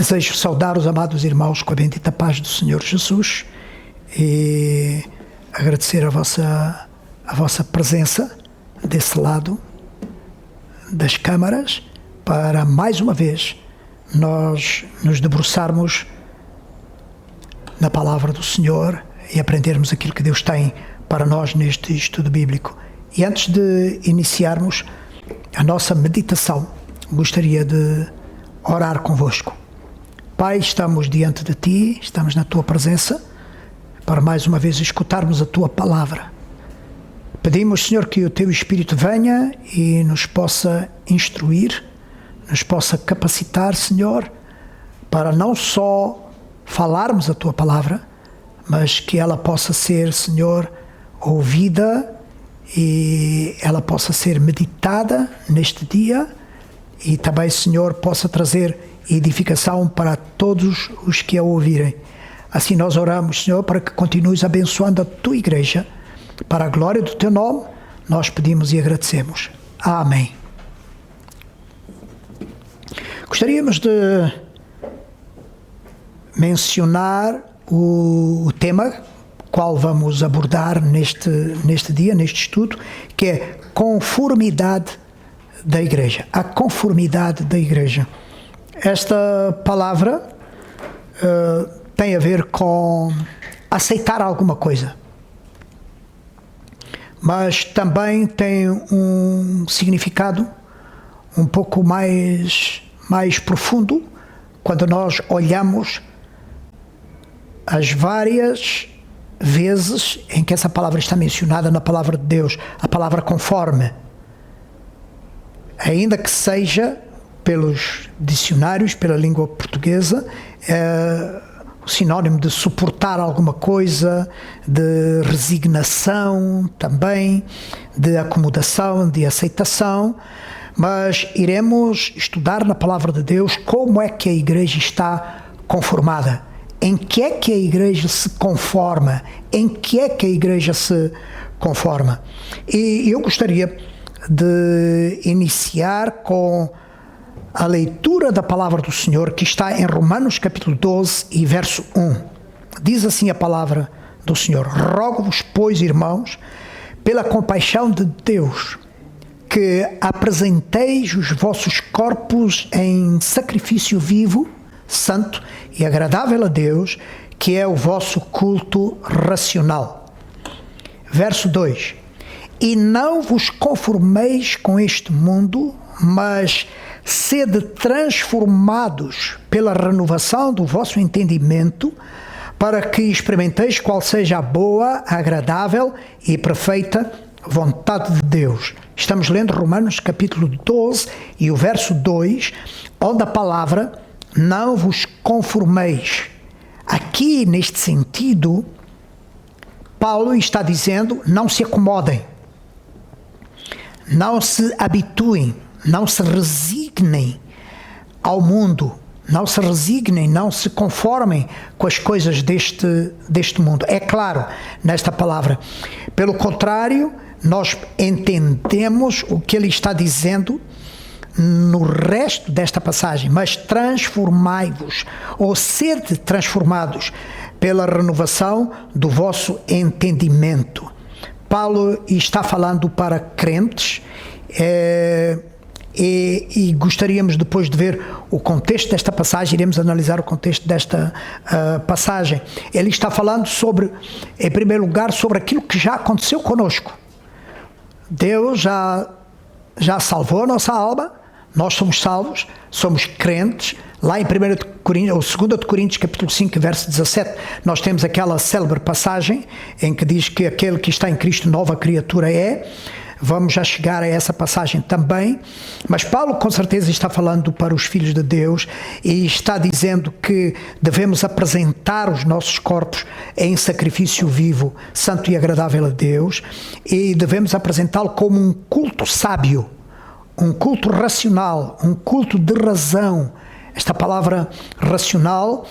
Desejo saudar os amados irmãos com a bendita paz do Senhor Jesus e agradecer a vossa presença desse lado das câmaras para mais uma vez nós nos debruçarmos na palavra do Senhor e aprendermos aquilo que Deus tem para nós neste estudo bíblico. E antes de iniciarmos a nossa meditação, gostaria de orar convosco. Pai, estamos diante de Ti, estamos na Tua presença, para mais uma vez escutarmos a Tua palavra. Pedimos, Senhor, que o Teu Espírito venha e nos possa instruir, nos possa capacitar, Senhor, para não só falarmos a Tua palavra, mas que ela possa ser, Senhor, ouvida e ela possa ser meditada neste dia e também, Senhor, possa trazer edificação para todos os que a ouvirem. Assim nós oramos, Senhor, para que continues abençoando a Tua igreja. Para a glória do Teu nome, nós pedimos e agradecemos. Amém. Gostaríamos de mencionar o tema qual vamos abordar neste dia, neste estudo, que é conformidade da igreja. A conformidade da igreja. Esta palavra tem a ver com aceitar alguma coisa, mas também tem um significado um pouco mais profundo quando nós olhamos as várias vezes em que essa palavra está mencionada na palavra de Deus, a palavra conforme, ainda que seja pelos dicionários, pela língua portuguesa, o sinónimo de suportar alguma coisa, de resignação também, de acomodação, de aceitação, mas iremos estudar na palavra de Deus como é que a igreja está conformada, em que é que a igreja se conforma, em que é que a igreja se conforma. E eu gostaria de iniciar com a leitura da palavra do Senhor, que está em Romanos capítulo 12 e verso 1. Diz assim a palavra do Senhor: rogo-vos, pois, irmãos, pela compaixão de Deus, que apresenteis os vossos corpos em sacrifício vivo, santo e agradável a Deus, que é o vosso culto racional. Verso 2: e não vos conformeis com este mundo, mas sede transformados pela renovação do vosso entendimento, para que experimenteis qual seja a boa, agradável e perfeita vontade de Deus. Estamos lendo Romanos capítulo 12 e o verso 2, onde a palavra não vos conformeis. Aqui, neste sentido, Paulo está dizendo: não se acomodem, não se habituem, não se resignem ao mundo, não se resignem, não se conformem com as coisas deste mundo. É claro, nesta palavra. Pelo contrário, nós entendemos o que ele está dizendo no resto desta passagem. Mas transformai-vos, ou sede transformados pela renovação do vosso entendimento. Paulo está falando para crentes, e gostaríamos depois de ver o contexto desta passagem, iremos analisar o contexto desta passagem. Ele está falando sobre, em primeiro lugar, sobre aquilo que já aconteceu conosco. Deus já salvou a nossa alma, nós somos salvos, somos crentes. Lá em 1 Coríntios, ou 2 Coríntios capítulo 5, verso 17, nós temos aquela célebre passagem em que diz que aquele que está em Cristo nova criatura é. Vamos já chegar a essa passagem também, mas Paulo com certeza está falando para os filhos de Deus e está dizendo que devemos apresentar os nossos corpos em sacrifício vivo, santo e agradável a Deus, e devemos apresentá-lo como um culto sábio, um culto racional, um culto de razão. Esta palavra racional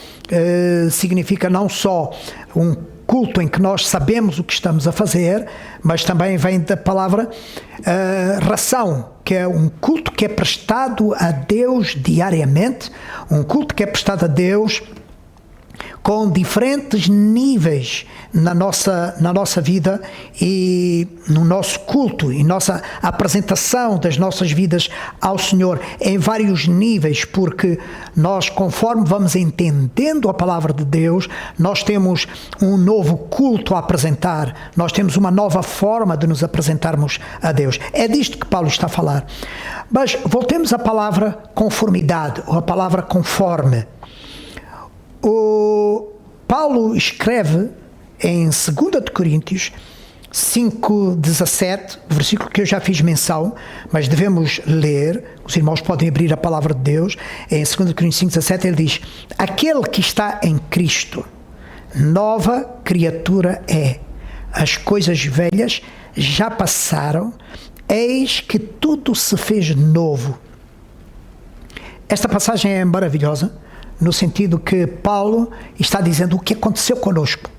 significa não só um culto em que nós sabemos o que estamos a fazer, mas também vem da palavra ração, que é um culto que é prestado a Deus diariamente, um culto que é prestado a Deus com diferentes níveis na nossa vida e no nosso culto e nossa apresentação das nossas vidas ao Senhor em vários níveis, porque nós, conforme vamos entendendo a palavra de Deus, nós temos um novo culto a apresentar, nós temos uma nova forma de nos apresentarmos a Deus. É disto que Paulo está a falar. Mas voltemos à palavra conformidade, ou à palavra conforme. O Paulo escreve em 2 de Coríntios 5:17, versículo que eu já fiz menção, mas devemos ler, os irmãos podem abrir a palavra de Deus, em 2 Coríntios 5:17 ele diz: aquele que está em Cristo, nova criatura é, as coisas velhas já passaram, eis que tudo se fez novo. Esta passagem é maravilhosa, no sentido que Paulo está dizendo o que aconteceu conosco.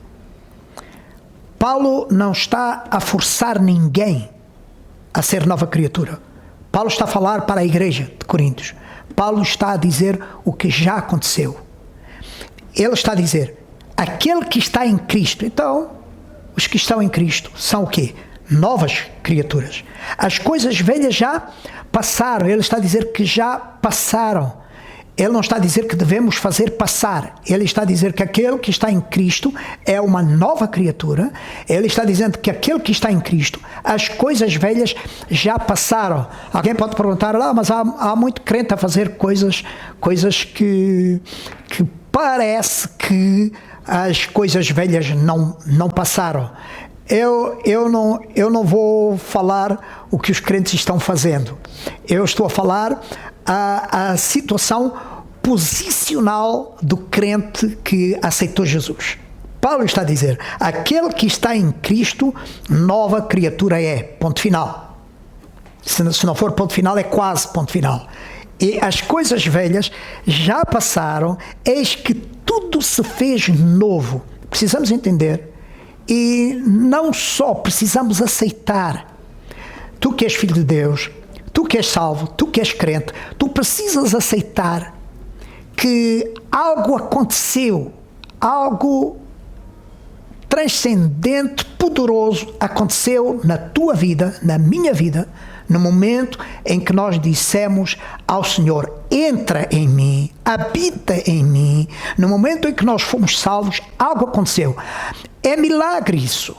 Paulo não está a forçar ninguém a ser nova criatura. Paulo está a falar para a igreja de Coríntios. Paulo está a dizer o que já aconteceu. Ele está a dizer, aquele que está em Cristo. Então, os que estão em Cristo são o quê? Novas criaturas. As coisas velhas já passaram. Ele está a dizer que já passaram. Ele não está a dizer que devemos fazer passar. Ele está a dizer que aquele que está em Cristo é uma nova criatura. Ele está dizendo que aquele que está em Cristo, as coisas velhas já passaram. Alguém pode perguntar, mas há muito crente a fazer coisas que parece que as coisas velhas não passaram. Eu não vou falar o que os crentes estão fazendo. Eu estou a falar a situação posicional do crente que aceitou Jesus. Paulo está a dizer, aquele que está em Cristo, nova criatura é, ponto final. Se não for ponto final, é quase ponto final. E as coisas velhas já passaram, eis que tudo se fez novo. Precisamos entender, e não só precisamos aceitar. Tu que és filho de Deus, tu que és salvo, tu que és crente, tu precisas aceitar que algo aconteceu, algo transcendente, poderoso aconteceu na tua vida, na minha vida, no momento em que nós dissemos ao Senhor, entra em mim, habita em mim. No momento em que nós fomos salvos, algo aconteceu. É milagre isso.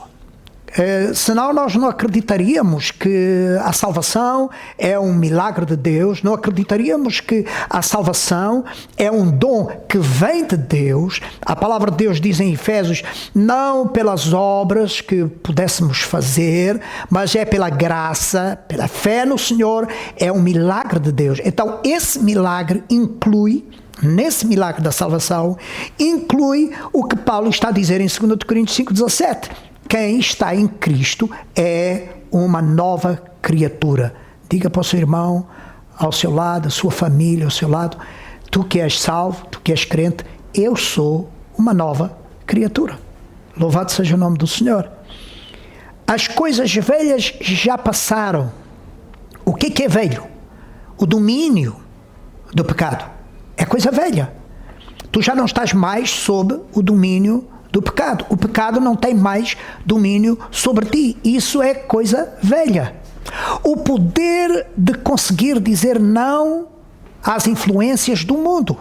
Senão nós não acreditaríamos que a salvação é um milagre de Deus, não acreditaríamos que a salvação é um dom que vem de Deus. A palavra de Deus diz em Efésios, não pelas obras que pudéssemos fazer, mas é pela graça, pela fé no Senhor, é um milagre de Deus. Então esse milagre inclui, nesse milagre da salvação, inclui o que Paulo está a dizer em 2 Coríntios 5:17. Quem está em Cristo é uma nova criatura. Diga para o seu irmão, ao seu lado, a sua família, ao seu lado, tu que és salvo, tu que és crente, eu sou uma nova criatura. Louvado seja o nome do Senhor. As coisas velhas já passaram. O que é velho? O domínio do pecado. É coisa velha. Tu já não estás mais sob o domínio do pecado. O pecado não tem mais domínio sobre ti. Isso é coisa velha. O poder de conseguir dizer não às influências do mundo.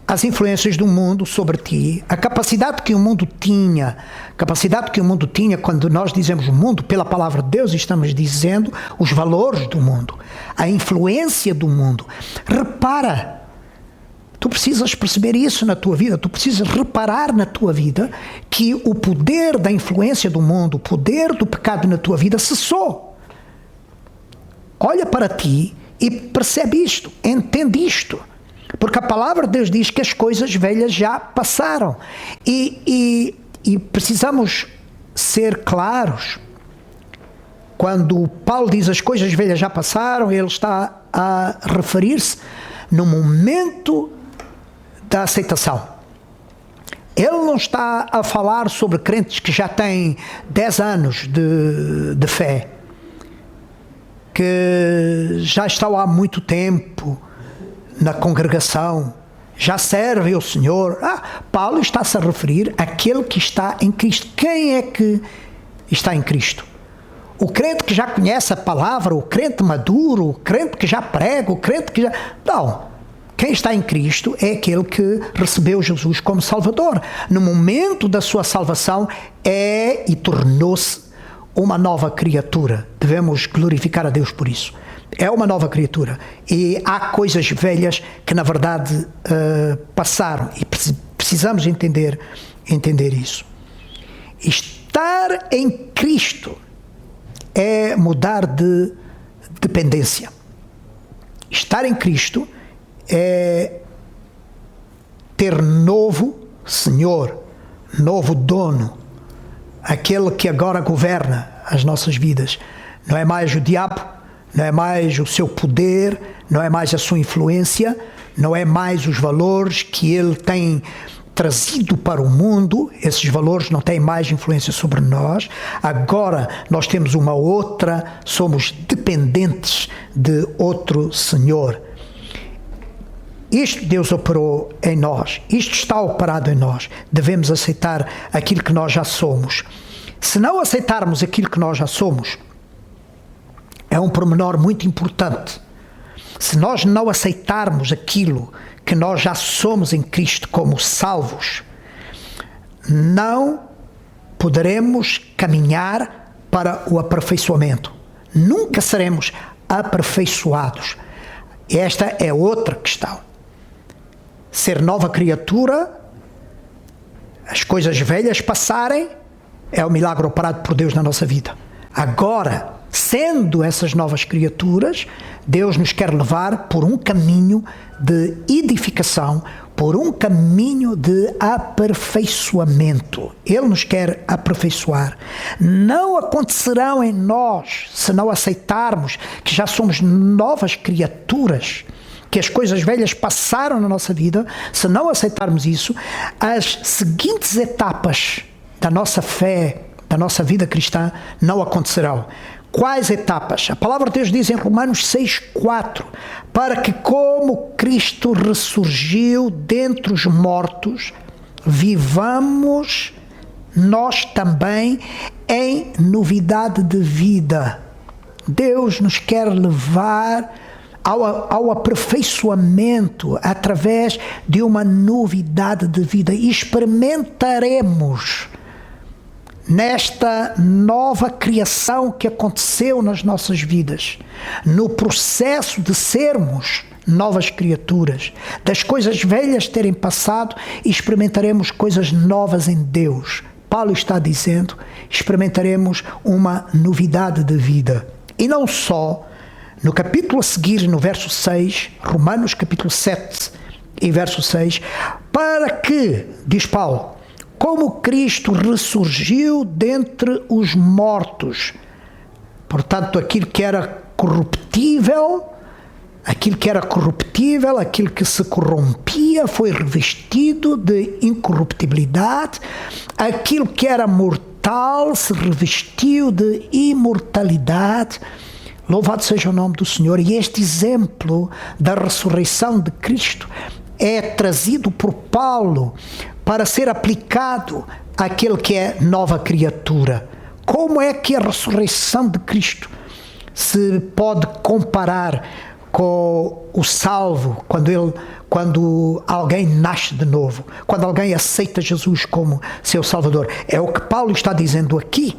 As influências do mundo sobre ti, a capacidade que o mundo tinha, quando nós dizemos mundo, pela palavra de Deus, estamos dizendo os valores do mundo, a influência do mundo. Repara, tu precisas perceber isso na tua vida, tu precisas reparar na tua vida que o poder da influência do mundo, o poder do pecado na tua vida cessou. Olha para ti e percebe isto, entende isto. Porque a palavra de Deus diz que as coisas velhas já passaram. E precisamos ser claros. Quando Paulo diz as coisas velhas já passaram, ele está a referir-se no momento da aceitação. Ele não está a falar sobre crentes que já têm 10 anos de fé, que já estão há muito tempo na congregação, já servem ao Senhor. Paulo está-se a referir àquele que está em Cristo. Quem é que está em Cristo? O crente que já conhece a palavra, o crente maduro, o crente que já prega, o crente que já... Não. Quem está em Cristo é aquele que recebeu Jesus como Salvador. No momento da sua salvação e tornou-se uma nova criatura. Devemos glorificar a Deus por isso. É uma nova criatura. E há coisas velhas que na verdade passaram. E precisamos entender isso. Estar em Cristo é mudar de dependência. Estar em Cristo é ter novo Senhor, novo dono, aquele que agora governa as nossas vidas. Não é mais o diabo, não é mais o seu poder, não é mais a sua influência, não é mais os valores que ele tem trazido para o mundo. Esses valores não têm mais influência sobre nós. Agora nós temos uma outra, somos dependentes de outro Senhor. Isto Deus operou em nós, isto está operado em nós. Devemos aceitar aquilo que nós já somos. Se não aceitarmos aquilo que nós já somos, é um pormenor muito importante. Se nós não aceitarmos aquilo que nós já somos em Cristo como salvos, não poderemos caminhar para o aperfeiçoamento. Nunca seremos aperfeiçoados. Esta é outra questão. Ser nova criatura, as coisas velhas passarem, é o milagre operado por Deus na nossa vida. Agora, sendo essas novas criaturas, Deus nos quer levar por um caminho de edificação, por um caminho de aperfeiçoamento. Ele nos quer aperfeiçoar. Não acontecerão em nós, se não aceitarmos que já somos novas criaturas, que as coisas velhas passaram na nossa vida. Se não aceitarmos isso, as seguintes etapas da nossa fé, da nossa vida cristã, não acontecerão. Quais etapas? A palavra de Deus diz em Romanos 6,4: para que, como Cristo ressurgiu dentre os mortos, vivamos nós também em novidade de vida. Deus nos quer levar ao aperfeiçoamento através de uma novidade de vida. E experimentaremos nesta nova criação que aconteceu nas nossas vidas, no processo de sermos novas criaturas, das coisas velhas terem passado, experimentaremos coisas novas em Deus. Paulo está dizendo, experimentaremos uma novidade de vida. E não só, no capítulo a seguir, no verso 6, Romanos capítulo 7 e verso 6, para que, diz Paulo, como Cristo ressurgiu dentre os mortos, portanto, aquilo que era corruptível, aquilo que se corrompia, foi revestido de incorruptibilidade, aquilo que era mortal se revestiu de imortalidade. Louvado seja o nome do Senhor. E este exemplo da ressurreição de Cristo é trazido por Paulo para ser aplicado àquele que é nova criatura. Como é que a ressurreição de Cristo se pode comparar com o salvo, quando alguém nasce de novo, quando alguém aceita Jesus como seu Salvador? É o que Paulo está dizendo aqui,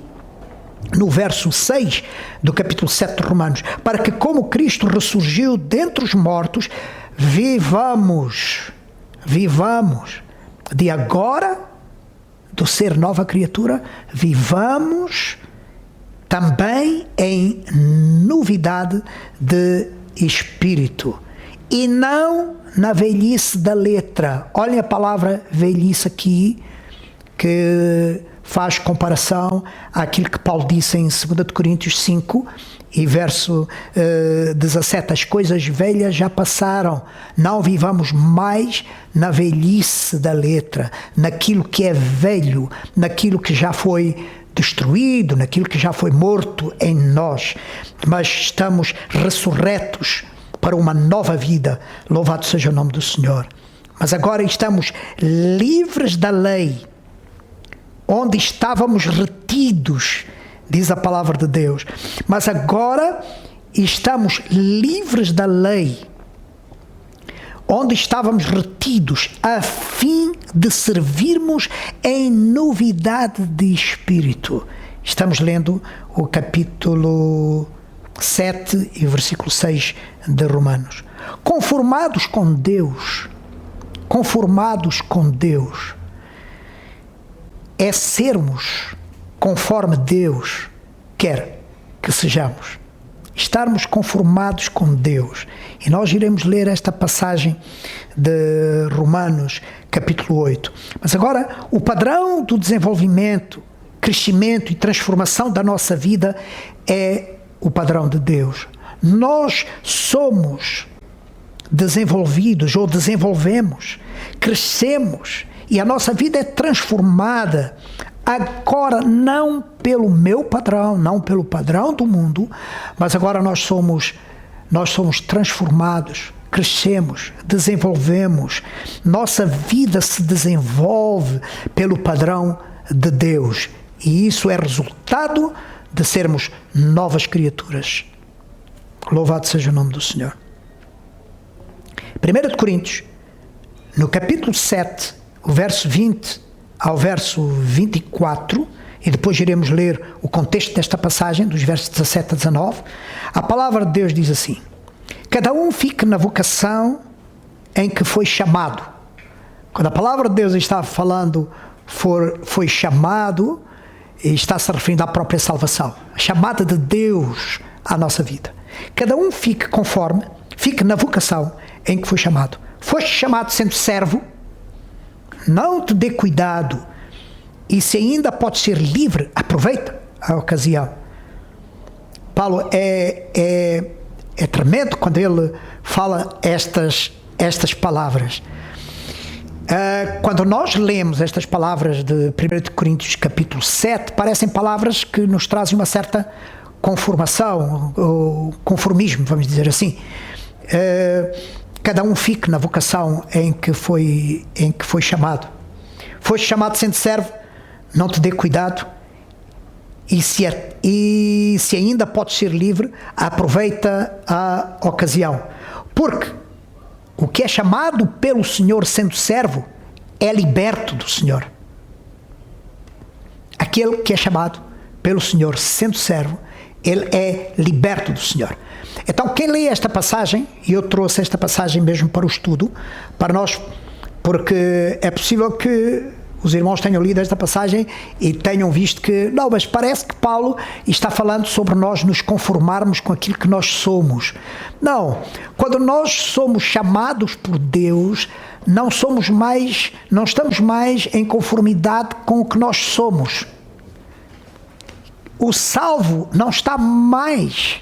no verso 6 do capítulo 7 de Romanos, para que, como Cristo ressurgiu dentre os mortos, vivamos, de agora, do ser nova criatura, vivamos também em novidade de espírito, e não na velhice da letra. Olhem a palavra velhice aqui, que faz comparação àquilo que Paulo disse em 2 Coríntios 5 e verso 17, as coisas velhas já passaram, não vivamos mais na velhice da letra, naquilo que é velho, naquilo que já foi destruído, naquilo que já foi morto em nós, mas estamos ressurretos para uma nova vida, louvado seja o nome do Senhor. Mas agora estamos livres da lei, onde estávamos retidos, diz a palavra de Deus, mas agora estamos livres da lei, onde estávamos retidos, a fim de servirmos em novidade de espírito. Estamos lendo o capítulo 7 e versículo 6 de Romanos. Conformados com Deus é sermos conforme Deus quer que sejamos. Estarmos conformados com Deus. E nós iremos ler esta passagem de Romanos, capítulo 8. Mas agora, o padrão do desenvolvimento, crescimento e transformação da nossa vida é o padrão de Deus. Nós somos desenvolvidos ou desenvolvemos, crescemos e a nossa vida é transformada. Agora, não pelo meu padrão, não pelo padrão do mundo, mas agora nós somos transformados, crescemos, desenvolvemos. Nossa vida se desenvolve pelo padrão de Deus. E isso é resultado de sermos novas criaturas. Louvado seja o nome do Senhor. 1 Coríntios, no capítulo 7, o verso 20 ao verso 24, e depois iremos ler o contexto desta passagem, dos versos 17 a 19, a palavra de Deus diz assim: cada um fique na vocação em que foi chamado. Quando a palavra de Deus está falando foi chamado, está se referindo à própria salvação, a chamada de Deus à nossa vida. Cada um fique na vocação em que foi chamado. Foste chamado sendo servo, não te dê cuidado, e se ainda pode ser livre, aproveita a ocasião. Paulo é tremendo quando ele fala estas palavras. Quando nós lemos estas palavras de 1 Coríntios capítulo 7, parecem palavras que nos trazem uma certa conformação, ou conformismo, vamos dizer assim. Cada um fique na vocação em que foi chamado. Foste chamado sendo servo, não te dê cuidado, e se ainda podes ser livre, aproveita a ocasião. Porque o que é chamado pelo Senhor sendo servo é liberto do Senhor. Aquele que é chamado pelo Senhor sendo servo, ele é liberto do Senhor. Então, quem lê esta passagem, e eu trouxe esta passagem mesmo para o estudo, para nós, porque é possível que os irmãos tenham lido esta passagem e tenham visto que, não, mas parece que Paulo está falando sobre nós nos conformarmos com aquilo que nós somos. Não, quando nós somos chamados por Deus, não estamos mais em conformidade com o que nós somos. O salvo não está mais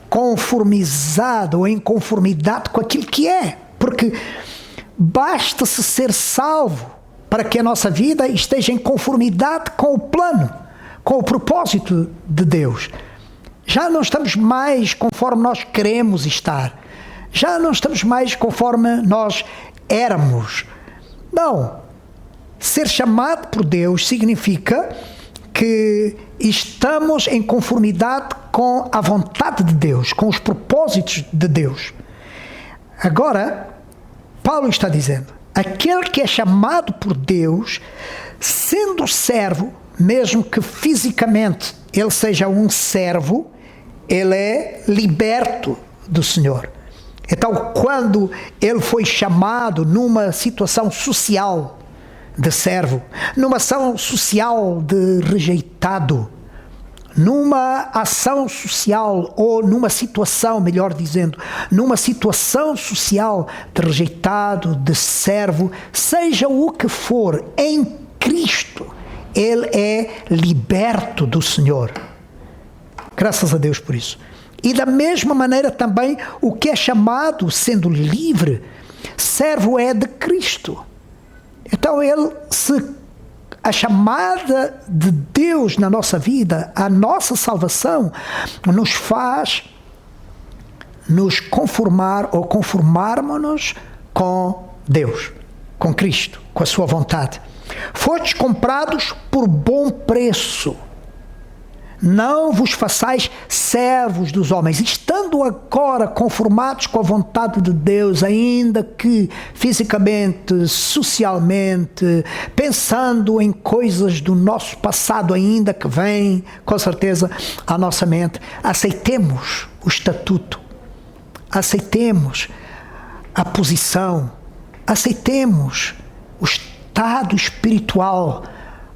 conformizado ou em conformidade com aquilo que é, porque basta-se ser salvo para que a nossa vida esteja em conformidade com o plano, com o propósito de Deus. Já não estamos mais conforme nós queremos estar, já não estamos mais conforme nós éramos. Não, ser chamado por Deus significa que estamos em conformidade com a vontade de Deus, com os propósitos de Deus. Agora, Paulo está dizendo, aquele que é chamado por Deus, sendo servo, mesmo que fisicamente ele seja um servo, ele é liberto do Senhor. Então, quando ele foi chamado numa situação social de servo, numa ação social de rejeitado, numa ação social, ou numa situação, melhor dizendo, numa situação social de rejeitado, de servo, seja o que for, em Cristo, ele é liberto do Senhor. Graças a Deus por isso. E da mesma maneira também o que é chamado, sendo livre, servo é de Cristo. Então a chamada de Deus na nossa vida, a nossa salvação, nos faz nos conformar ou conformarmos-nos com Deus, com Cristo, com a sua vontade. Fostes comprados por bom preço. Não vos façais servos dos homens, estando agora conformados com a vontade de Deus, ainda que fisicamente, socialmente, pensando em coisas do nosso passado ainda que vêm, com certeza, à nossa mente. Aceitemos o estatuto, aceitemos a posição, aceitemos o estado espiritual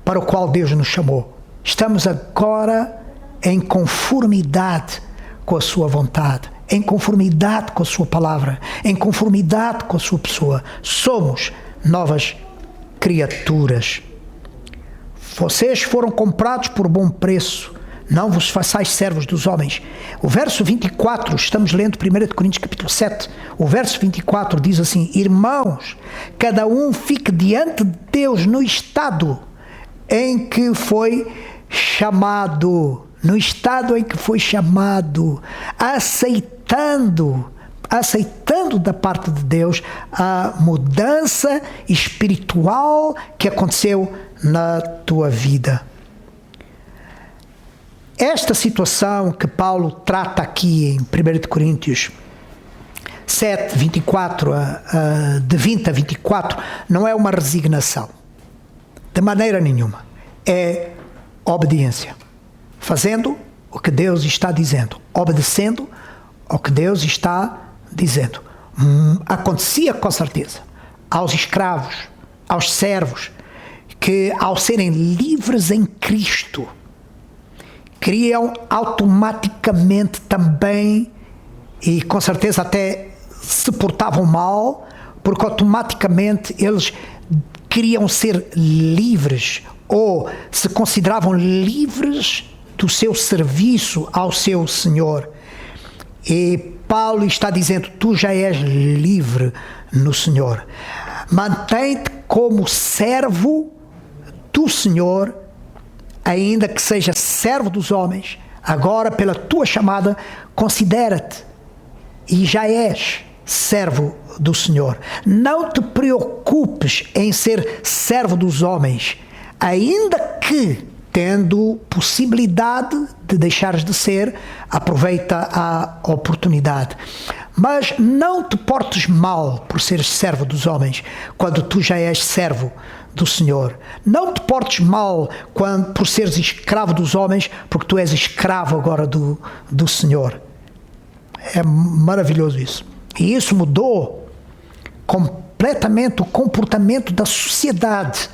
para o qual Deus nos chamou. Estamos agora em conformidade com a sua vontade, em conformidade com a sua palavra, em conformidade com a sua pessoa. Somos novas criaturas. Vocês foram comprados por bom preço. Não vos façais servos dos homens. O verso 24, estamos lendo 1 Coríntios capítulo 7, o verso 24 diz assim: irmãos, cada um fique diante de Deus no estado em que foi chamado, aceitando da parte de Deus a mudança espiritual que aconteceu na tua vida. Esta situação que Paulo trata aqui em 1 Coríntios 7, 24, de 20 a 24, não é uma resignação, de maneira nenhuma. É obediência, fazendo o que Deus está dizendo, obedecendo ao que Deus está dizendo. Acontecia com certeza aos escravos, aos servos, que ao serem livres em Cristo, queriam automaticamente também, e com certeza até se portavam mal, porque automaticamente eles queriam ser livres, ou se consideravam livres do seu serviço ao seu Senhor. E Paulo está dizendo: tu já és livre no Senhor. Mantém-te como servo do Senhor, ainda que seja servo dos homens. Agora, pela tua chamada, considera-te e já és servo do Senhor. Não te preocupes em ser servo dos homens, ainda que, tendo possibilidade de deixares de ser, aproveita a oportunidade. Mas não te portes mal por seres servo dos homens, quando tu já és servo do Senhor. Não te portes mal por seres escravo dos homens, porque tu és escravo agora do Senhor. É maravilhoso isso. E isso mudou completamente o comportamento da sociedade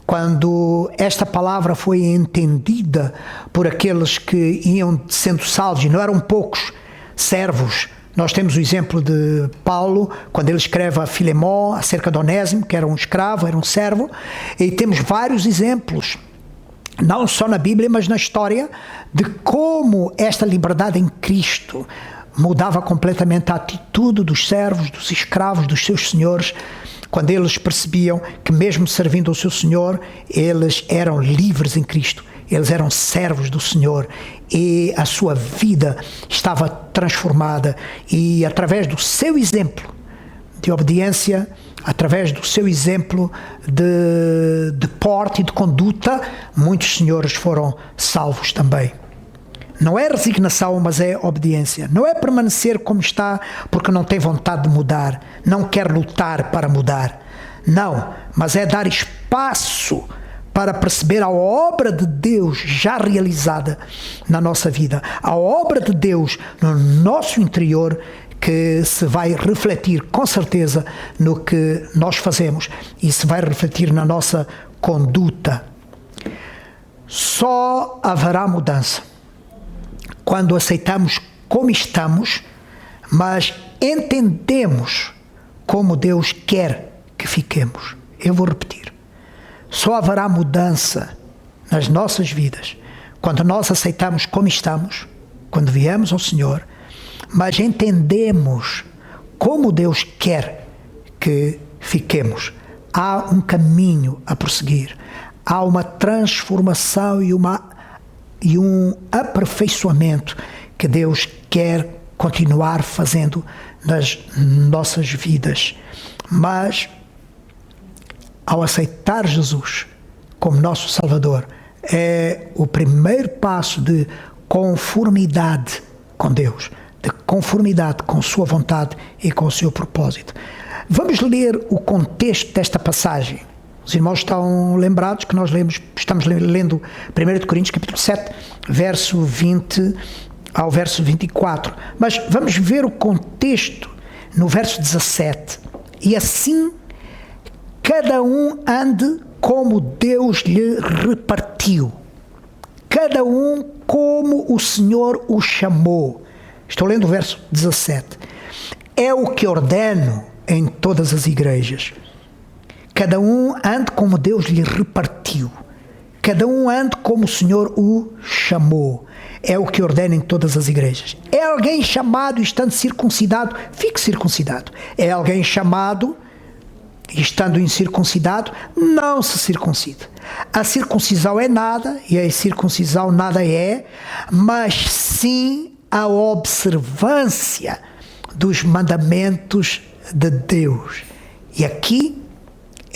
quando esta palavra foi entendida por aqueles que iam sendo salvos, e não eram poucos servos. Nós temos o exemplo de Paulo, quando ele escreve a Filemón acerca de Onésimo, que era um escravo, era um servo, e temos vários exemplos, não só na Bíblia, mas na história, de como esta liberdade em Cristo mudava completamente a atitude dos servos, dos escravos, dos seus senhores, quando eles percebiam que mesmo servindo ao seu Senhor, eles eram livres em Cristo, eles eram servos do Senhor, e a sua vida estava transformada, e através do seu exemplo de obediência, através do seu exemplo de porte e de conduta, muitos senhores foram salvos também. Não é resignação, mas é obediência. Não é permanecer como está porque não tem vontade de mudar, não quer lutar para mudar. Não, mas é dar espaço para perceber a obra de Deus já realizada na nossa vida, a obra de Deus no nosso interior, que se vai refletir com certeza no que nós fazemos e se vai refletir na nossa conduta. Só haverá mudança quando aceitamos como estamos, mas entendemos como Deus quer que fiquemos. Eu vou repetir. Só haverá mudança nas nossas vidas quando nós aceitamos como estamos, quando viemos ao Senhor, mas entendemos como Deus quer que fiquemos. Há um caminho a prosseguir, há uma transformação e um aperfeiçoamento que Deus quer continuar fazendo nas nossas vidas. Mas, ao aceitar Jesus como nosso Salvador, é o primeiro passo de conformidade com Deus, de conformidade com sua vontade e com o seu propósito. Vamos ler o contexto desta passagem. Os irmãos estão lembrados que nós estamos lendo 1 Coríntios capítulo 7, verso 20 ao verso 24. Mas vamos ver o contexto no verso 17. E assim, cada um ande como Deus lhe repartiu. Cada um como o Senhor o chamou. Estou lendo o verso 17. É o que ordeno em todas as igrejas. Cada um ande como Deus lhe repartiu. Cada um ande como o Senhor o chamou. É o que ordena em todas as igrejas. É alguém chamado estando circuncidado, fique circuncidado. É alguém chamado estando incircuncidado, não se circuncide. A circuncisão é nada, e a incircuncisão nada é, mas sim a observância dos mandamentos de Deus. E aqui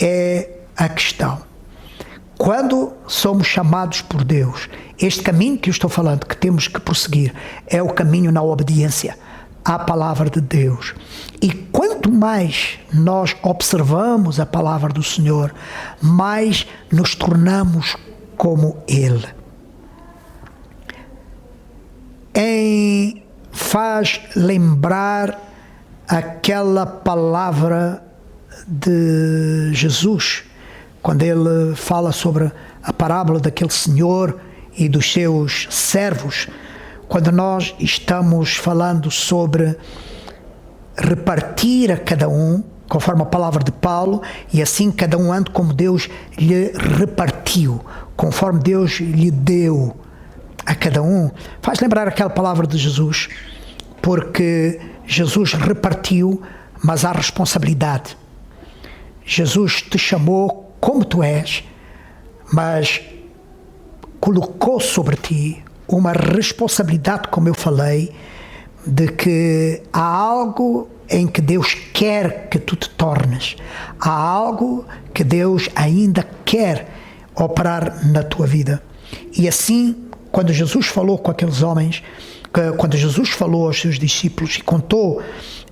é a questão. Quando somos chamados por Deus, este caminho que eu estou falando, que temos que prosseguir, é o caminho na obediência à palavra de Deus. E quanto mais nós observamos a palavra do Senhor, mais nos tornamos como Ele. Faz lembrar aquela palavra de Jesus, quando ele fala sobre a parábola daquele senhor e dos seus servos, quando nós estamos falando sobre repartir a cada um, conforme a palavra de Paulo, e assim cada um ande como Deus lhe repartiu, conforme Deus lhe deu a cada um. Faz lembrar aquela palavra de Jesus, porque Jesus repartiu, mas há responsabilidade. Jesus te chamou como tu és, mas colocou sobre ti uma responsabilidade, como eu falei, de que há algo em que Deus quer que tu te tornes. Há algo que Deus ainda quer operar na tua vida. E assim, quando Jesus falou com aqueles homens, quando Jesus falou aos seus discípulos e contou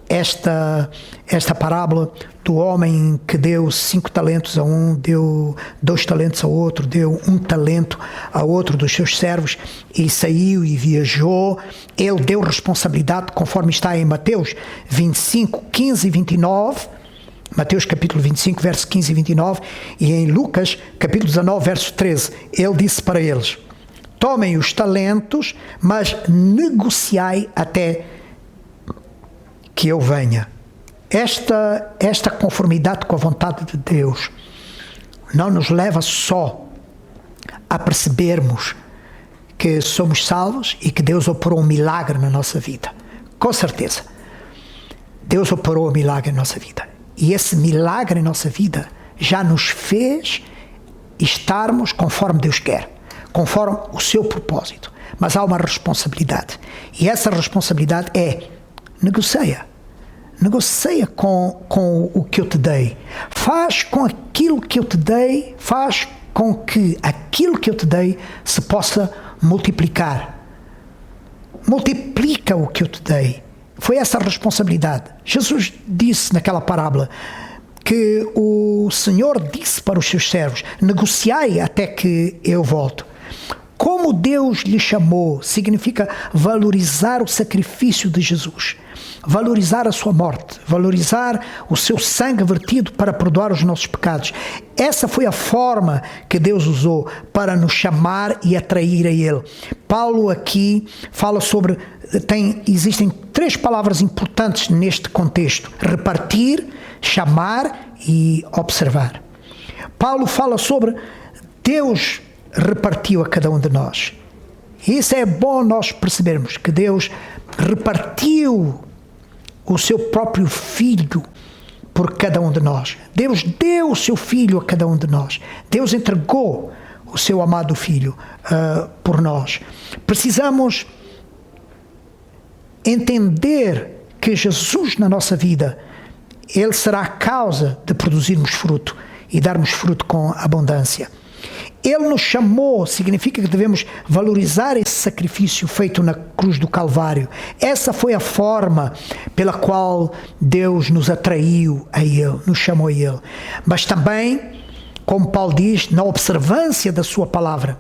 esta parábola do homem que deu 5 talentos a um, deu 2 talentos a outro, deu 1 talento a outro dos seus servos e saiu e viajou. Ele deu responsabilidade, conforme está em Mateus 25, 15 e 29, Mateus capítulo 25, verso 15 e 29, e em Lucas capítulo 19, verso 13, ele disse para eles: tomem os talentos, mas negociai até que eu venha. Esta conformidade com a vontade de Deus não nos leva só a percebermos que somos salvos e que Deus operou um milagre na nossa vida. Com certeza, Deus operou um milagre na nossa vida. E esse milagre em nossa vida já nos fez estarmos conforme Deus quer, conforme o seu propósito. Mas há uma responsabilidade. E essa responsabilidade é: negocia com o que eu te dei. Faz com aquilo que eu te dei, faz com que aquilo que eu te dei se possa multiplicar. Multiplica o que eu te dei. Foi essa a responsabilidade. Jesus disse naquela parábola que o Senhor disse para os seus servos: negociai até que eu volto. Como Deus lhe chamou significa valorizar o sacrifício de Jesus, valorizar a sua morte, valorizar o seu sangue vertido para perdoar os nossos pecados. Essa foi a forma que Deus usou para nos chamar e atrair a Ele. Paulo aqui fala sobre, existem 3 palavras importantes neste contexto: repartir, chamar e observar. Paulo fala sobre Deus repartiu a cada um de nós. Isso é bom nós percebermos, que Deus repartiu o seu próprio Filho por cada um de nós. Deus deu o seu Filho a cada um de nós. Deus entregou o seu amado Filho por nós. Precisamos entender que Jesus na nossa vida, Ele será a causa de produzirmos fruto e darmos fruto com abundância. Ele nos chamou, significa que devemos valorizar esse sacrifício feito na cruz do Calvário. Essa foi a forma pela qual Deus nos atraiu a Ele, nos chamou a Ele. Mas também, como Paulo diz, na observância da sua palavra.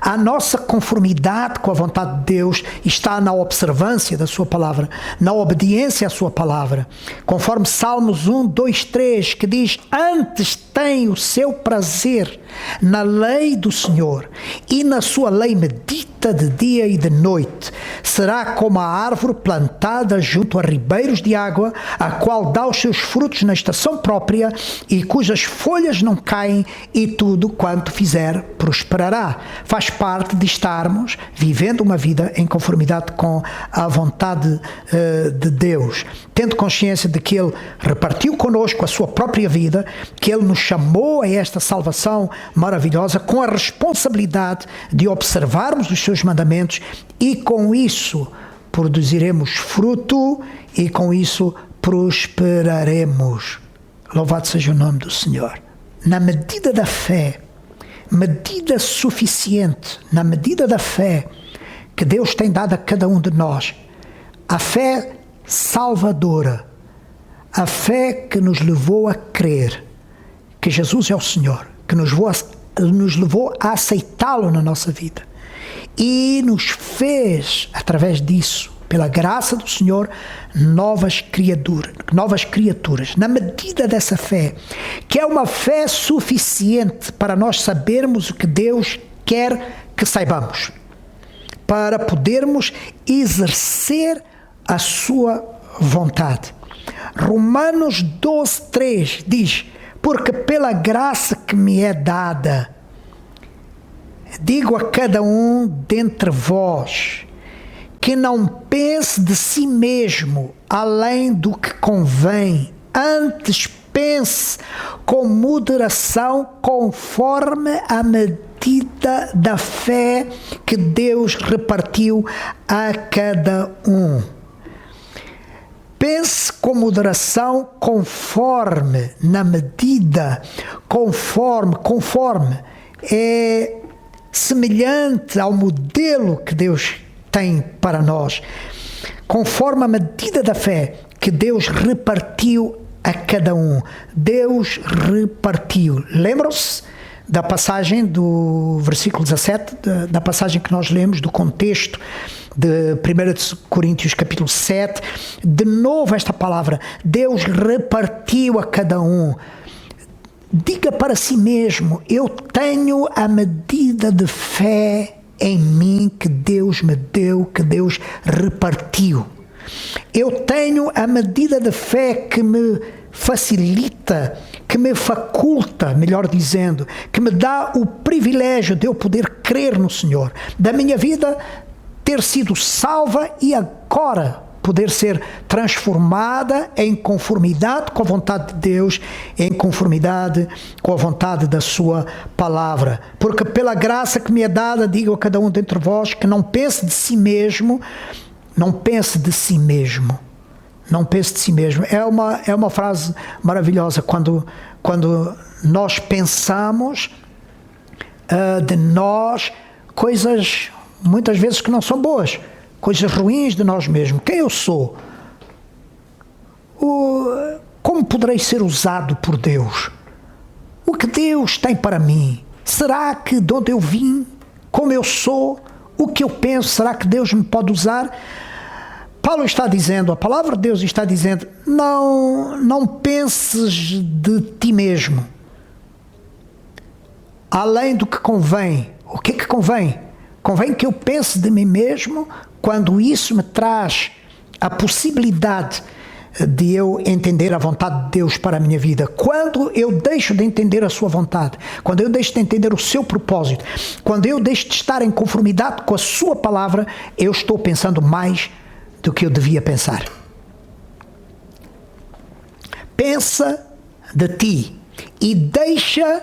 A nossa conformidade com a vontade de Deus está na observância da sua palavra, na obediência à sua palavra. Conforme Salmos 1, 2, 3, que diz: antes tem o seu prazer na lei do Senhor, e na sua lei medita de dia e de noite. Será como a árvore plantada junto a ribeiros de água, a qual dá os seus frutos na estação própria, e cujas folhas não caem, e tudo quanto fizer prosperará. Faz parte de estarmos vivendo uma vida em conformidade com a vontade de Deus, tendo consciência de que Ele repartiu conosco a sua própria vida, que Ele nos chamou a esta salvação maravilhosa, com a responsabilidade de observarmos os seus mandamentos, e com isso produziremos fruto e com isso prosperaremos. Louvado seja o nome do Senhor. Na medida da fé, medida suficiente, na medida da fé que Deus tem dado a cada um de nós, a fé salvadora, a fé que nos levou a crer que Jesus é o Senhor, que nos levou a aceitá-lo na nossa vida e nos fez, através disso, pela graça do Senhor, novas criaturas. Na medida dessa fé, que é uma fé suficiente para nós sabermos o que Deus quer que saibamos, para podermos exercer a sua vontade. Romanos 12, 3 diz: porque pela graça que me é dada, digo a cada um dentre vós, que não pense de si mesmo além do que convém, antes pense com moderação, conforme a medida da fé que Deus repartiu a cada um. Pense com moderação, conforme, na medida, conforme é semelhante ao modelo que Deus tem para nós, conforme a medida da fé que Deus repartiu a cada um. Deus repartiu. Lembram-se da passagem do versículo 17, da passagem que nós lemos, do contexto de 1 Coríntios capítulo 7, de novo esta palavra: Deus repartiu a cada um. Diga para si mesmo: eu tenho a medida de fé em mim que Deus me deu, que Deus repartiu. Eu tenho a medida de fé que me facilita, que me faculta, melhor dizendo, que me dá o privilégio de eu poder crer no Senhor, da minha vida ter sido salva e agora poder ser transformada em conformidade com a vontade de Deus, em conformidade com a vontade da sua palavra. Porque pela graça que me é dada, digo a cada um dentre vós, que não pense de si mesmo, não pense de si mesmo. Não pense de si mesmo. É uma frase maravilhosa quando nós pensamos de nós coisas muitas vezes que não são boas, coisas ruins de nós mesmos. Quem eu sou? Como poderei ser usado por Deus? O que Deus tem para mim? Será que de onde eu vim, como eu sou, o que eu penso, será que Deus me pode usar? Paulo está dizendo, a palavra de Deus está dizendo: não penses de ti mesmo além do que convém. O que é que convém? Convém que eu pense de mim mesmo quando isso me traz a possibilidade de eu entender a vontade de Deus para a minha vida, quando eu deixo de entender a sua vontade, quando eu deixo de entender o seu propósito, quando eu deixo de estar em conformidade com a sua palavra, eu estou pensando mais do que eu devia pensar. Pensa de ti e deixa,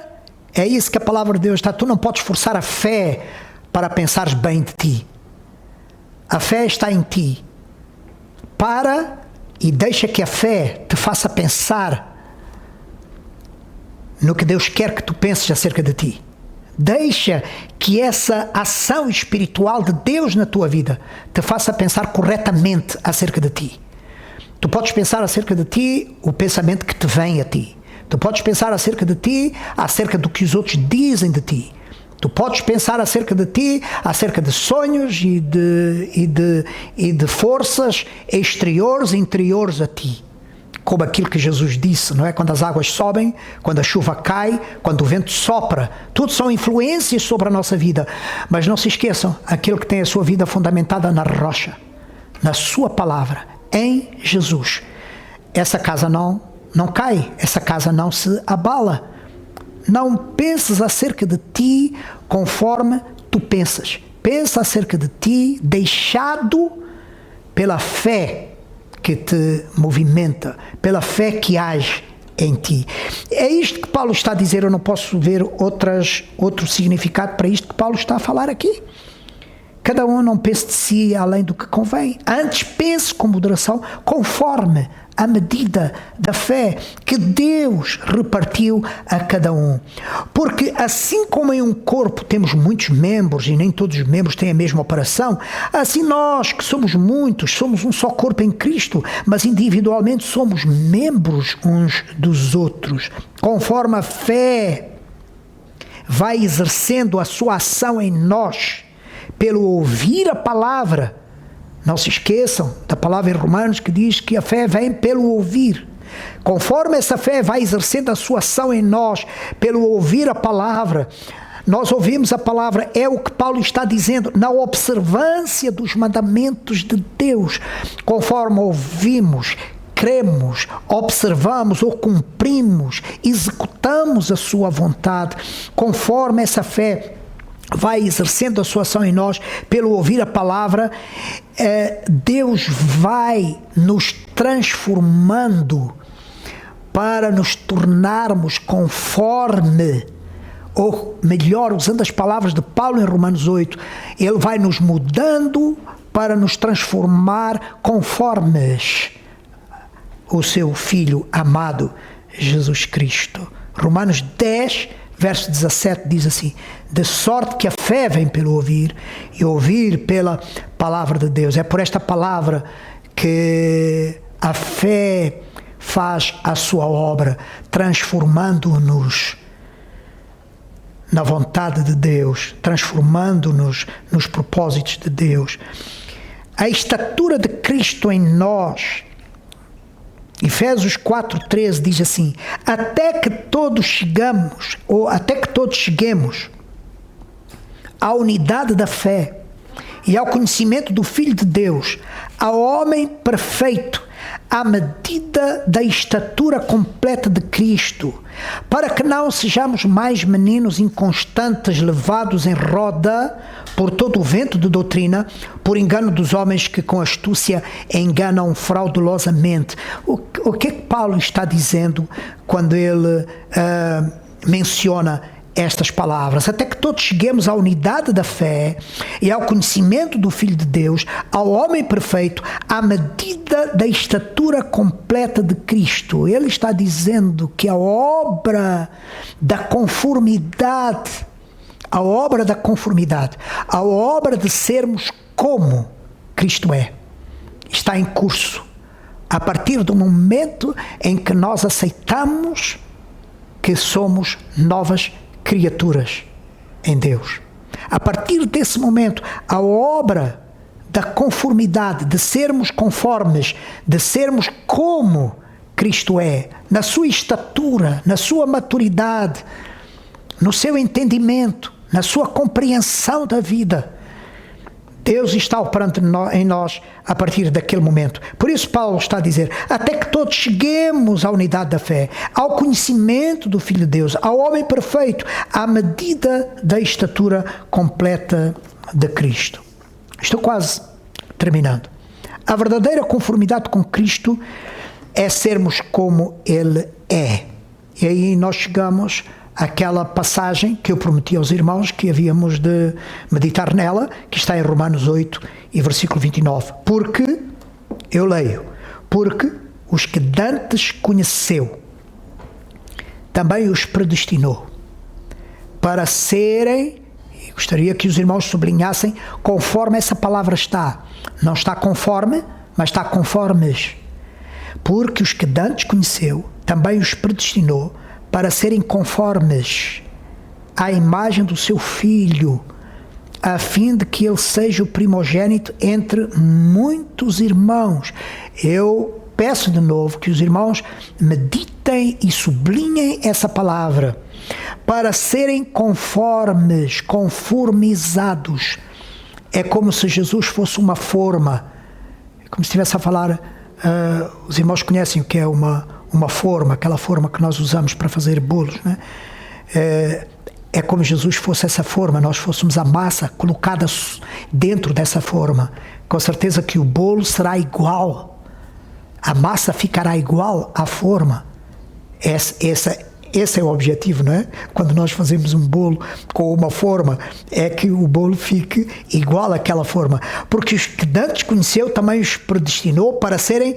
é isso que a palavra de Deus está, tu não podes forçar a fé para pensares bem de ti. A fé está em ti. Para e deixa que a fé te faça pensar no que Deus quer que tu penses acerca de ti. Deixa que essa ação espiritual de Deus na tua vida te faça pensar corretamente acerca de ti. Tu podes pensar acerca de ti o pensamento que te vem a ti. Tu podes pensar acerca de ti, acerca do que os outros dizem de ti. Tu podes pensar acerca de ti, acerca de sonhos e de forças exteriores e interiores a ti. Como aquilo que Jesus disse, não é? Quando as águas sobem, quando a chuva cai, quando o vento sopra. Tudo são influências sobre a nossa vida. Mas não se esqueçam, aquele que tem a sua vida fundamentada na rocha, na sua palavra, em Jesus. Essa casa não cai, essa casa não se abala. Não penses acerca de ti conforme tu pensas. Pensa acerca de ti deixado pela fé que te movimenta, pela fé que age em ti. É isto que Paulo está a dizer, eu não posso ver outro significado para isto que Paulo está a falar aqui. Cada um não pense de si além do que convém. Antes pense com moderação, conforme a medida da fé que Deus repartiu a cada um. Porque assim como em um corpo temos muitos membros e nem todos os membros têm a mesma operação, assim nós que somos muitos, somos um só corpo em Cristo, mas individualmente somos membros uns dos outros. Conforme a fé vai exercendo a sua ação em nós, pelo ouvir a palavra. Não se esqueçam da palavra em Romanos que diz que a fé vem pelo ouvir. Conforme essa fé vai exercendo a sua ação em nós, pelo ouvir a palavra, nós ouvimos a palavra, é o que Paulo está dizendo, na observância dos mandamentos de Deus. Conforme ouvimos, cremos, observamos ou cumprimos, executamos a sua vontade, conforme essa fé vai exercendo a sua ação em nós, pelo ouvir a palavra, Deus vai nos transformando para nos tornarmos conforme, ou melhor, usando as palavras de Paulo em Romanos 8, ele vai nos mudando para nos transformar conformes o seu Filho amado, Jesus Cristo. Romanos 10, verso 17 diz assim: de sorte que a fé vem pelo ouvir e ouvir pela palavra de Deus. É por esta palavra que a fé faz a sua obra, transformando-nos na vontade de Deus, transformando-nos nos propósitos de Deus. A estatura de Cristo em nós, Efésios 4:13 diz assim: até que todos cheguemos à unidade da fé e ao conhecimento do Filho de Deus, ao homem perfeito, à medida da estatura completa de Cristo, para que não sejamos mais meninos inconstantes, levados em roda por todo o vento de doutrina, por engano dos homens que com astúcia enganam fraudulosamente. O que é que Paulo está dizendo quando ele menciona estas palavras? Até que todos cheguemos à unidade da fé e ao conhecimento do Filho de Deus, ao homem perfeito, à medida da estatura completa de Cristo. Ele está dizendo que a obra da conformidade, a obra de sermos como Cristo é, está em curso. A partir do momento em que nós aceitamos que somos novas criaturas em Deus. A partir desse momento, a obra da conformidade, de sermos conformes, de sermos como Cristo é, na sua estatura, na sua maturidade, no seu entendimento, na sua compreensão da vida, Deus está operando em nós a partir daquele momento. Por isso Paulo está a dizer, até que todos cheguemos à unidade da fé, ao conhecimento do Filho de Deus, ao homem perfeito, à medida da estatura completa de Cristo. Estou quase terminando. A verdadeira conformidade com Cristo é sermos como Ele é. E aí nós chegamos àquela passagem que eu prometi aos irmãos que havíamos de meditar nela, que está em Romanos 8 e versículo 29. Porque, eu leio, porque os que dantes conheceu, também os predestinou para serem, e gostaria que os irmãos sublinhassem, conforme essa palavra está. Não está conforme, mas está conformes. Porque os que dantes conheceu, também os predestinou para serem conformes à imagem do seu Filho, a fim de que ele seja o primogênito entre muitos irmãos. Eu peço de novo que os irmãos meditem e sublinhem essa palavra, para serem conformes, conformizados. É como se Jesus fosse uma forma, é como se estivesse a falar, os irmãos conhecem o que é uma forma, aquela forma que nós usamos para fazer bolos, né? É como se Jesus fosse essa forma, nós fôssemos a massa colocada dentro dessa forma. Com certeza que o bolo será igual, a massa ficará igual à forma. Esse é o objetivo, não é? Quando nós fazemos um bolo com uma forma, é que o bolo fique igual àquela forma. Porque os que dantes conheceu, também os predestinou para serem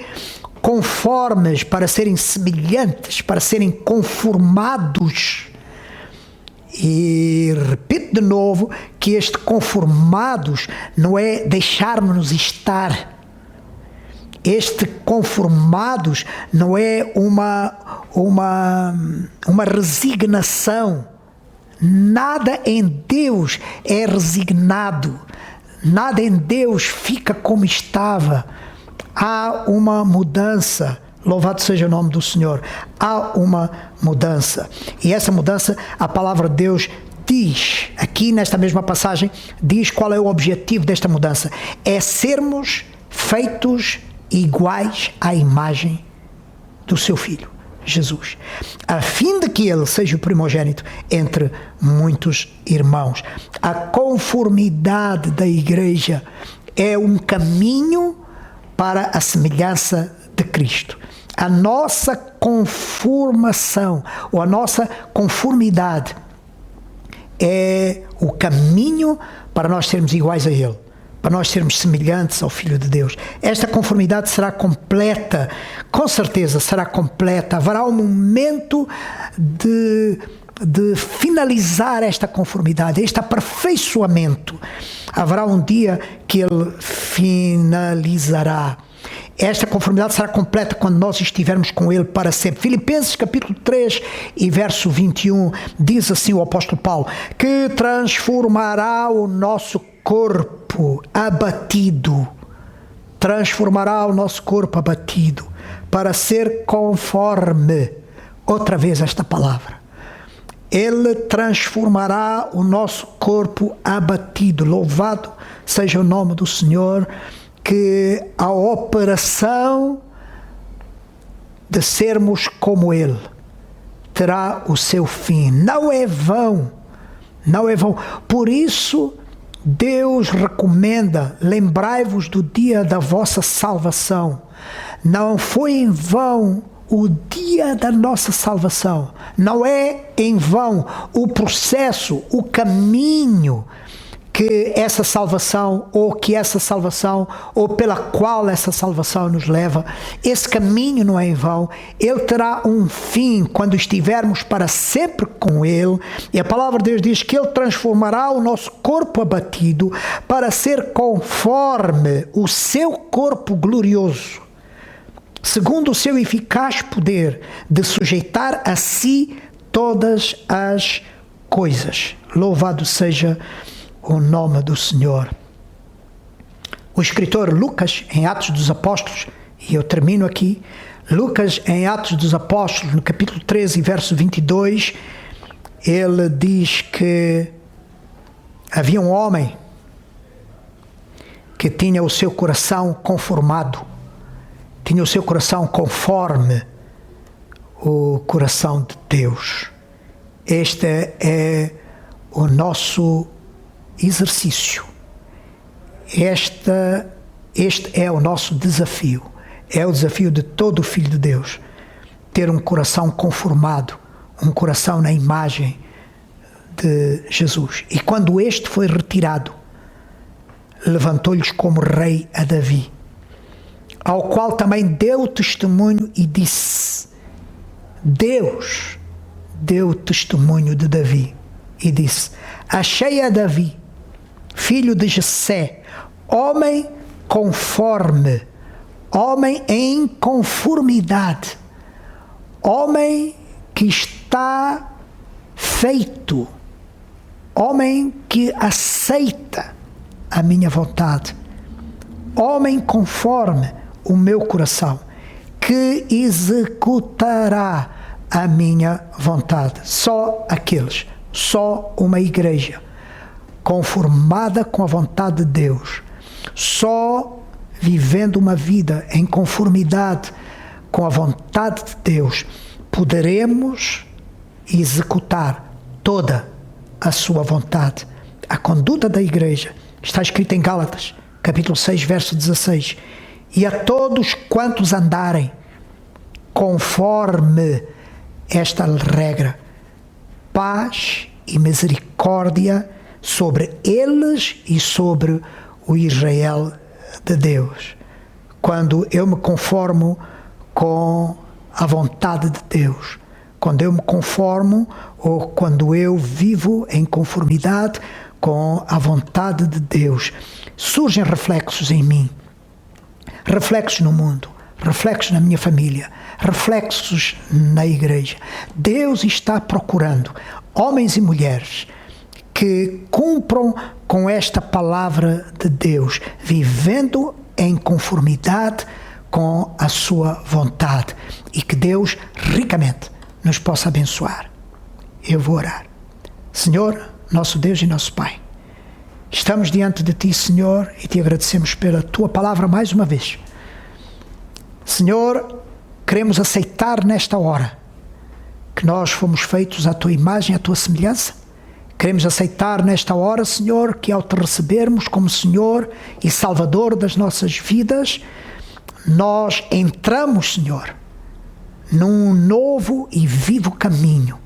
conformes, para serem semelhantes, para serem conformados. E repito de novo que este conformados não é deixarmos-nos estar. Este conformados não é uma resignação. Nada em Deus é resignado. Nada em Deus fica como estava. Há uma mudança. Louvado seja o nome do Senhor. Há uma mudança. E essa mudança, a palavra de Deus diz, aqui nesta mesma passagem, diz qual é o objetivo desta mudança. É sermos feitos iguais à imagem do seu Filho, Jesus, a fim de que ele seja o primogênito entre muitos irmãos. A conformidade da igreja é um caminho para a semelhança de Cristo. A nossa conformação, ou a nossa conformidade, é o caminho para nós sermos iguais a Ele, para nós sermos semelhantes ao Filho de Deus. Esta conformidade será completa, com certeza será completa. Haverá um momento de finalizar esta conformidade, este aperfeiçoamento. Haverá um dia que ele finalizará. Esta conformidade será completa quando nós estivermos com Ele para sempre. Filipenses capítulo 3 e verso 21 diz assim o apóstolo Paulo, que transformará o nosso corpo abatido, transformará o nosso corpo abatido para ser conforme, outra vez esta palavra, Ele transformará o nosso corpo abatido. Louvado seja o nome do Senhor, que a operação de sermos como Ele terá o seu fim. Não é vão, não é vão. Por isso, Deus recomenda, lembrai-vos do dia da vossa salvação. Não foi em vão o dia da nossa salvação. Não é em vão o processo, o caminho que essa salvação, ou pela qual essa salvação nos leva. Esse caminho não é em vão. Ele terá um fim quando estivermos para sempre com Ele. E a palavra de Deus diz que Ele transformará o nosso corpo abatido para ser conforme o seu corpo glorioso, segundo o seu eficaz poder de sujeitar a si todas as coisas. Louvado seja o nome do Senhor. O escritor Lucas, em Atos dos Apóstolos, e eu termino aqui, Lucas, em Atos dos Apóstolos, no capítulo 13, verso 22, ele diz que havia um homem que tinha o seu coração conformado, tinha o seu coração conforme o coração de Deus. Este é o nosso exercício. Este é o nosso desafio. É o desafio de todo filho de Deus. Ter um coração conformado, um coração na imagem de Jesus. E quando este foi retirado, levantou-lhes como rei a Davi, ao qual também deu testemunho e disse: Deus deu testemunho de Davi e disse: achei a Davi, filho de Jessé, homem conforme, homem em conformidade, homem que está feito, homem que aceita a minha vontade, homem conforme o meu coração, que executará a minha vontade. Só aqueles, só uma igreja conformada com a vontade de Deus, só vivendo uma vida em conformidade com a vontade de Deus, poderemos executar toda a sua vontade. A conduta da igreja está escrita em Gálatas, capítulo 6, verso 16. E a todos quantos andarem conforme esta regra, paz e misericórdia sobre eles e sobre o Israel de Deus. Quando eu me conformo com a vontade de Deus, quando eu me conformo ou quando eu vivo em conformidade com a vontade de Deus, surgem reflexos em mim, reflexos no mundo, reflexos na minha família, reflexos na igreja. Deus está procurando homens e mulheres que cumpram com esta palavra de Deus, vivendo em conformidade com a sua vontade, e que Deus ricamente nos possa abençoar. Eu vou orar. Senhor, nosso Deus e nosso Pai, estamos diante de Ti, Senhor, e Te agradecemos pela Tua palavra mais uma vez. Senhor, queremos aceitar nesta hora que nós fomos feitos à Tua imagem, à Tua semelhança. Queremos aceitar nesta hora, Senhor, que ao Te recebermos como Senhor e Salvador das nossas vidas, nós entramos, Senhor, num novo e vivo caminho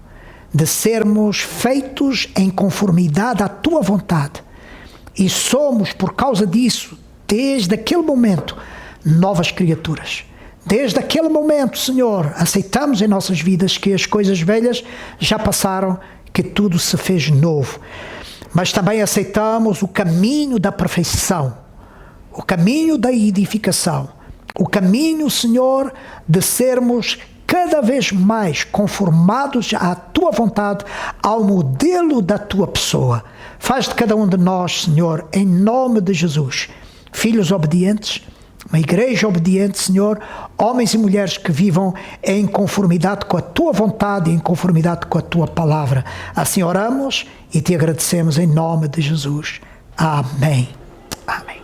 de sermos feitos em conformidade à Tua vontade. E somos, por causa disso, desde aquele momento, novas criaturas. Desde aquele momento, Senhor, aceitamos em nossas vidas que as coisas velhas já passaram, que tudo se fez novo. Mas também aceitamos o caminho da perfeição, o caminho da edificação, o caminho, Senhor, de sermos cada vez mais conformados à Tua vontade, ao modelo da Tua pessoa. Faz de cada um de nós, Senhor, em nome de Jesus, filhos obedientes, uma igreja obediente, Senhor, homens e mulheres que vivam em conformidade com a Tua vontade e em conformidade com a Tua palavra. Assim oramos e Te agradecemos em nome de Jesus. Amém. Amém.